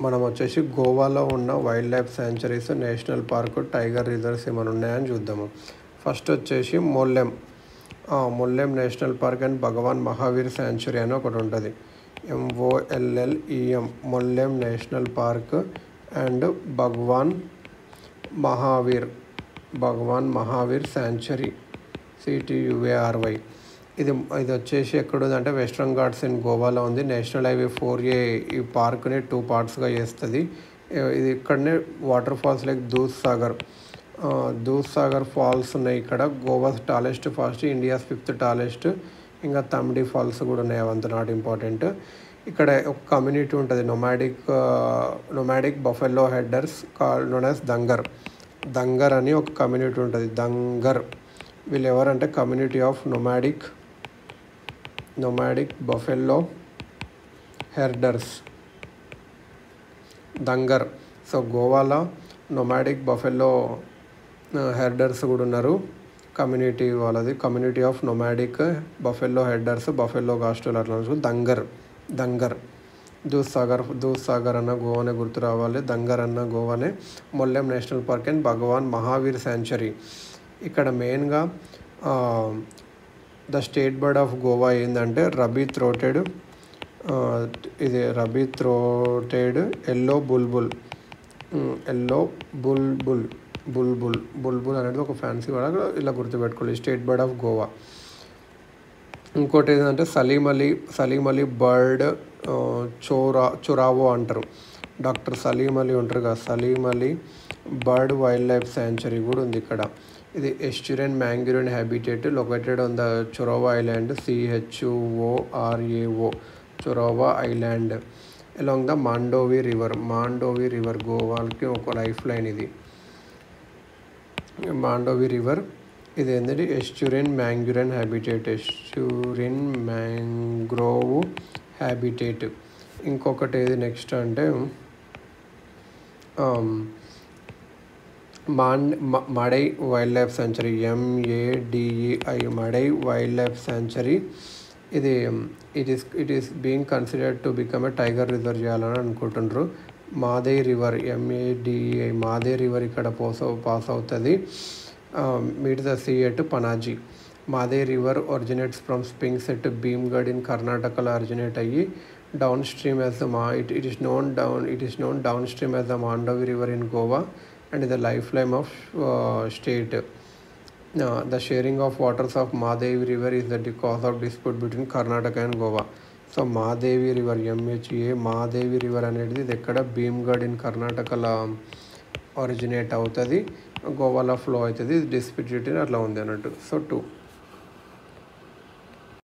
మనం వచ్చేసి గోవాలో ఉన్న wild life sanctuaries, national park, tiger reserves ఏమైనా ఉన్నాయని చూద్దాము. ఫస్ట్ వచ్చేసి Mollem national park and Bhagwan Mahavir sanctuary అని ఒకటి ఉంటుంది. MOLLEM Mollem national park and Bhagwan Mahavir sanctuary CTUARY. ఇది వచ్చేసి ఎక్కడుందంటే వెస్ట్రన్ ఘాట్స్ ఇన్ గోవాలో ఉంది. నేషనల్ హైవే 4A ఈ పార్క్ని 2 పార్ట్స్గా చేస్తుంది. ఇది ఇక్కడనే water falls like Dudhsagar falls ఉన్నాయి. ఇక్కడ Goa's tallest falls, India's 5th tallest. ఇంకా తమ్డి ఫాల్స్ కూడా ఉన్నాయి, అవంత నాట్ ఇంపార్టెంట్. ఇక్కడ ఒక కమ్యూనిటీ ఉంటుంది, nomadic buffalo herders known as Dhangar అని ఒక కమ్యూనిటీ ఉంటుంది. వీళ్ళు ఎవరంటే community of nomadic buffalo herders Dhangar. So గోవాలో నొమాడిక్ బఫెల్లో హెర్డర్స్ కూడా ఉన్నారు. కమ్యూనిటీ వాళ్ళది community of nomadic buffalo herders, buffalo కాస్టల్ అట్లా దంగర్. దూద్ సాగర్ అన్న గోవానే గుర్తు రావాలి, దంగర్ అన్న గోవానే. Mollem national park and Bhagwan Mahavir sanctuary. ఇక్కడ మెయిన్గా the state bird of Goa ఏంటంటే రబీ థ్రోటెడ్ ఎల్లో బుల్బుల్ అనేది ఒక ఫ్యాన్సీ వర్డ్, ఇలా గుర్తుపెట్టుకోవాలి, స్టేట్ బర్డ్ ఆఫ్ గోవా. ఇంకోటి ఏంటంటే సలీం అలీ బర్డ్ చొరావో అంటారు. డాక్టర్ సలీం అలీ ఉంటారు కదా, Salim Ali bird wild life sanctuary కూడా ఉంది ఇక్కడ. ఇది estuarine mangrove habitat located on the Chorao island, CHORAO Chorao island along the Mandovi river. గోవాకి ఒక లైఫ్ లైన్ ఇది మాండోవి రివర్. ఇది ఏంటంటే ఎస్చురియన్ మ్యాంగ్రోవ్ హ్యాబిటేట్. ఇంకొకటి ఏది నెక్స్ట్ అంటే Madei wild life sanctuary, MADEI Madei wild life sanctuary. It is being considered to become a tiger reserve చేయాలని అనుకుంటున్నారు. Madei river, MADEI Madei river ఇక్కడ పాస్ అవుతుంది. Meet the sea at Panaji. Madei river originates from springs at Bhimgad in కర్ణాటకలో originate అయ్యి downstream as it is known downstream as the Mandovi river in Goa and the lifeline of state. The sharing of waters of Mahadevi river is the cause of dispute between Karnataka and Goa. So Mahadevi river, Mahadevi river అనేది ఇది ఎక్కడ భీమ్గఢ్ in కర్ణాటకలో originate అవుతుంది, గోవాలో flow అవుతుంది. Disputed అట్లా ఉంది అన్నట్టు. సో 2